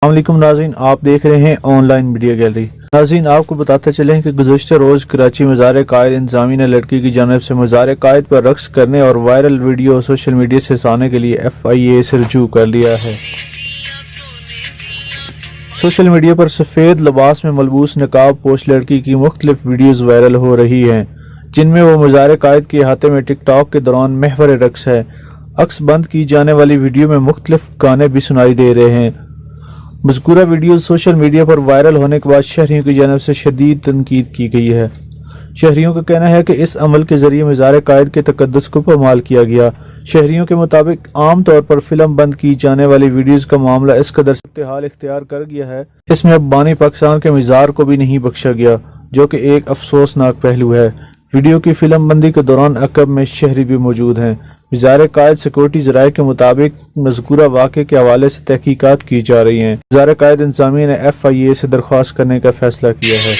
السلام علیکم ناظرین، آپ دیکھ رہے ہیں آن لائن میڈیا گیلری۔ ناظرین، آپ کو بتاتے چلیں کہ گزشتہ روز کراچی مزار قائد انتظامیہ نے لڑکی کی جانب سے مزار قائد پر رقص کرنے اور وائرل ویڈیو سوشل میڈیا سے ہٹانے کے لیے FIA سے رجوع کر لیا ہے۔ سوشل میڈیا پر سفید لباس میں ملبوس نقاب پوش لڑکی کی مختلف ویڈیوز وائرل ہو رہی ہیں، جن میں وہ مزار قائد کے احاطے میں ٹک ٹاک کے دوران محور رقص ہے۔ عکس بند کی جانے والی ویڈیو میں مختلف گانے بھی سنائی دے رہے ہیں۔ مذکورہ ویڈیوز سوشل میڈیا پر وائرل ہونے کے بعد شہریوں کی جانب سے شدید تنقید کی گئی ہے۔ شہریوں کا کہنا ہے کہ اس عمل کے ذریعے مزار قائد کے تقدس کو پامال کیا گیا۔ شہریوں کے مطابق عام طور پر فلم بند کی جانے والی ویڈیوز کا معاملہ اس قدر صورتحال اختیار کر گیا ہے، اس میں اب بانی پاکستان کے مزار کو بھی نہیں بخشا گیا، جو کہ ایک افسوسناک پہلو ہے۔ ویڈیو کی فلم بندی کے دوران عقب میں شہری بھی موجود ہیں۔ مزار قائد سیکورٹی ذرائع کے مطابق مذکورہ واقعے کے حوالے سے تحقیقات کی جا رہی ہیں۔ مزار قائد انتظامیہ نے FIA سے درخواست کرنے کا فیصلہ کیا ہے۔